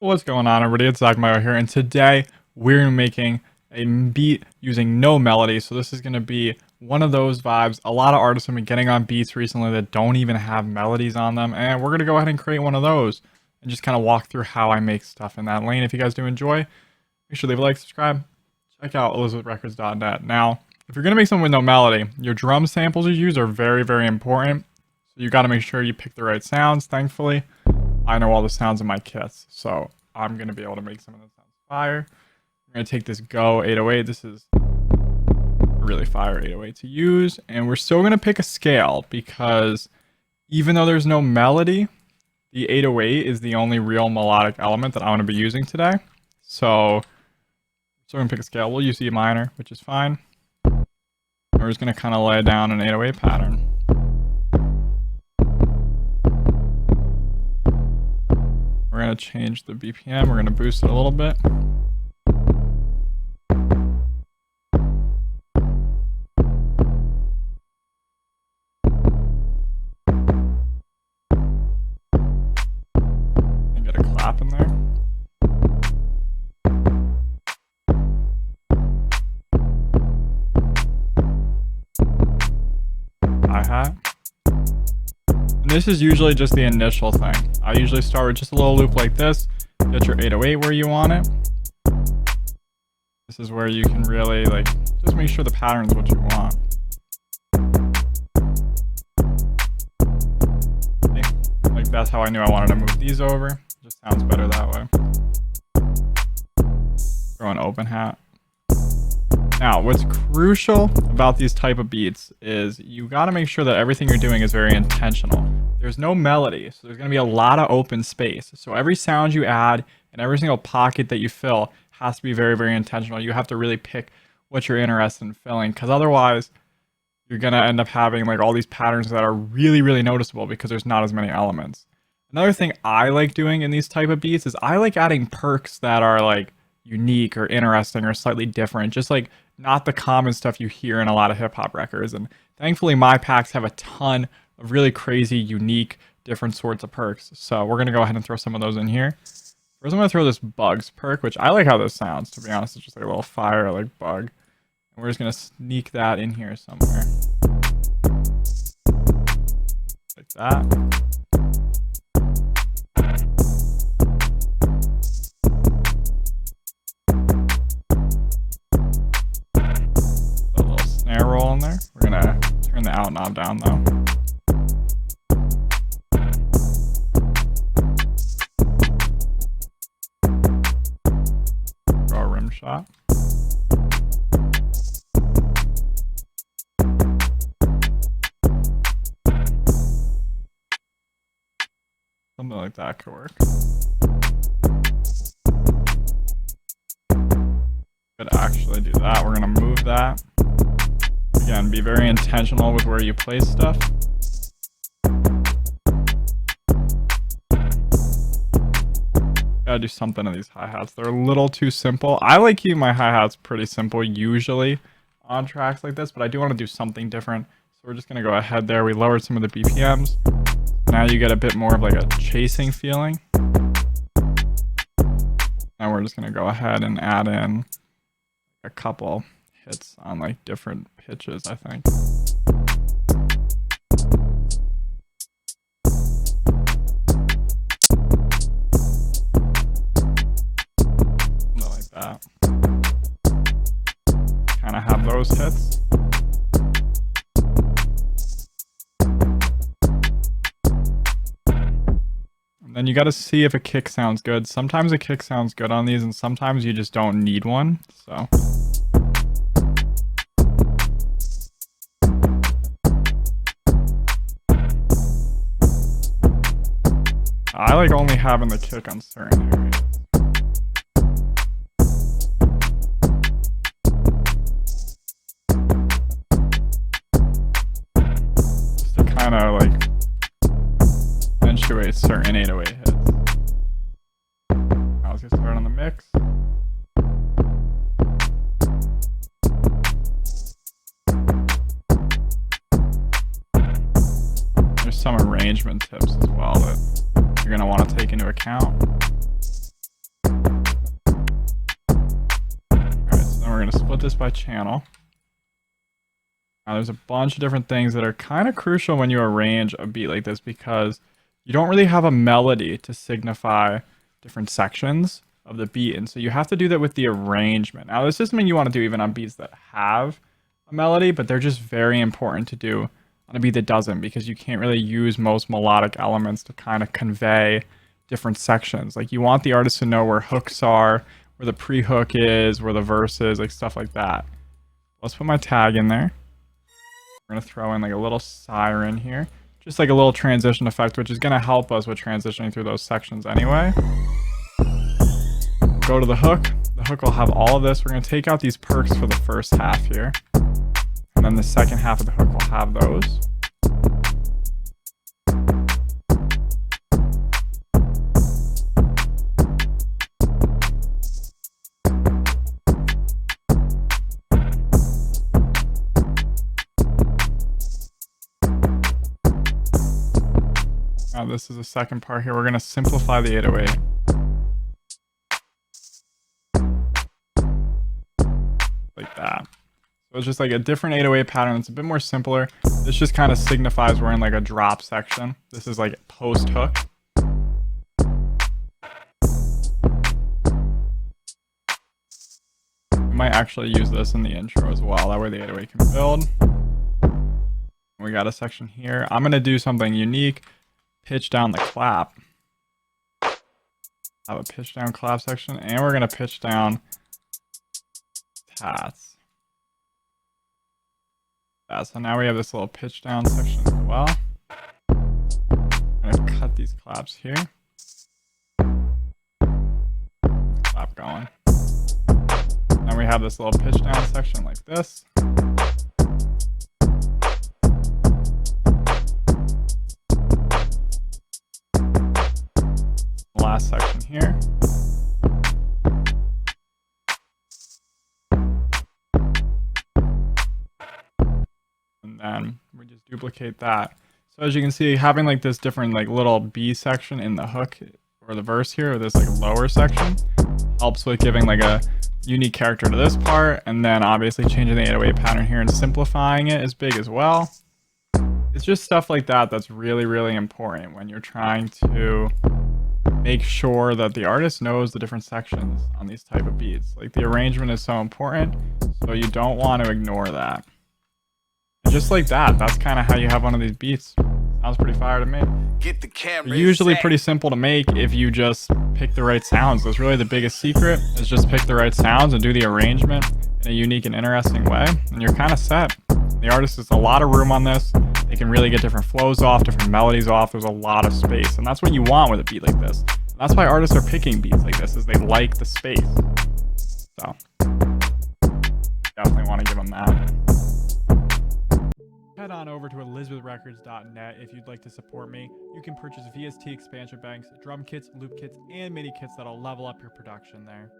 What's going on, everybody? It's TheZachMichael here, and today we're making a beat using no melody. So this is going to be one of those vibes. A lot of artists have been getting on beats recently that don't even have melodies on them, and we're going to go ahead and create one of those and just kind of walk through how I make stuff in that lane. If you guys do enjoy, make sure to leave a like, subscribe, check out elizabethrecords.net. Now, if you're going to make something with no melody, your drum samples you use are very, very important. So you got to make sure you pick the right sounds. Thankfully, I know all the sounds in my kits, so I'm going to be able to make some of those sounds fire. I'm going to take this Go 808. This is a really fire 808 to use. And we're still going to pick a scale because even though there's no melody, the 808 is the only real melodic element that I want to be using today. So we're going to pick a scale. We'll use E minor, which is fine. And we're just going to kind of lay down an 808 pattern. We're going to change the BPM. We're going to boost it a little bit. And get a clap in there. Hi-hat. And this is usually just the initial thing. I usually start with just a little loop like this. Get your 808 where you want it. This is where you can really just make sure the pattern's what you want. Like that's how I knew I wanted to move these over. Just sounds better that way. Throw an open hat. Now, what's crucial about these type of beats is you got to make sure that everything you're doing is very intentional. There's no melody, so there's going to be a lot of open space. So every sound you add and every single pocket that you fill has to be very, very intentional. You have to really pick what you're interested in filling, because otherwise you're going to end up having all these patterns that are really, really noticeable because there's not as many elements. Another thing I like doing in these type of beats is I like adding perks that are unique or interesting or slightly different, just not the common stuff you hear in a lot of hip-hop records. And thankfully my packs have a ton of really crazy, unique, different sorts of perks. So we're going to go ahead and throw some of those in here. First I'm going to throw this bugs perk, which I like how this sounds, to be honest. It's just like a little fire bug. And we're just going to sneak that in here somewhere. Like that. Roll in there. We're gonna turn the out knob down though. Throw a rim shot. Something like that could work. Could actually do that. We're gonna move that. Again, be very intentional with where you place stuff. Gotta do something to these hi-hats. They're a little too simple. I like keeping my hi-hats pretty simple usually on tracks like this, but I do want to do something different. So we're just gonna go ahead there. We lowered some of the BPMs. Now you get a bit more of a chasing feeling. Now we're just gonna go ahead and add in a couple hits on different pitches, I think. Something like that. Kind of have those hits. And then you got to see if a kick sounds good. Sometimes a kick sounds good on these, and sometimes you just don't need one. So I like only having the kick on certain areas. Just to kind of accentuate certain 808 hits. Now let's get started on the mix. There's some arrangement tips as well that you're going to want to take into account. going to split this by channel. Now there's a bunch of different things that are kind of crucial when you arrange a beat like this because you don't really have a melody to signify different sections of the beat. And so you have to do that with the arrangement. Now this is something you want to do even on beats that have a melody, but they're just very important to do on a beat that doesn't because you can't really use most melodic elements to kind of convey different sections. Like you want the artist to know where hooks are, where the pre-hook is, where the verse is, like stuff like that. Let's put my tag in there. We're going to throw in like a little siren here. Just like a little transition effect, which is going to help us with transitioning through those sections anyway. Go to the hook. The hook will have all of this. We're going to take out these perks for the first half here. And then the second half of the hook will have those. Now this is the second part here. We're going to simplify the 808. Like that. So it's just like a different 808 pattern. It's a bit more simpler. This just kind of signifies we're in like a drop section. This is like post hook. We might actually use this in the intro as well. That way the 808 can build. We got a section here. I'm going to do something unique. Pitch down the clap. Have a pitch down clap section, and we're going to pitch down tats. So now we have this little pitch down section as well. I'm going to cut these claps here. Clap going. Now we have this little pitch down section like this. Last section here. And then we just duplicate that. So as you can see, having like this different like little B section in the hook or the verse here, or this like lower section, helps with giving like a unique character to this part. And then obviously changing the 808 pattern here and simplifying it is big as well. It's just stuff like that that's really, really important when you're trying to make sure that the artist knows the different sections on these type of beats. Like the arrangement is so important, so you don't want to ignore that. And just like that, that's kind of how you have one of these beats. Sounds pretty fire to me. Get the camera. Usually pretty simple to make if you just pick the right sounds. That's really the biggest secret, is just pick the right sounds and do the arrangement in a unique and interesting way, and you're kind of set. The artist has a lot of room on this. They can really get different flows off, different melodies off. There's a lot of space, and that's what you want with a beat like this. And that's why artists are picking beats like this, is they like the space. So definitely want to give them that. Head on over to elizabethrecords.net if you'd like to support me. You can purchase VST expansion banks, drum kits, loop kits, and MIDI kits that'll level up your production there.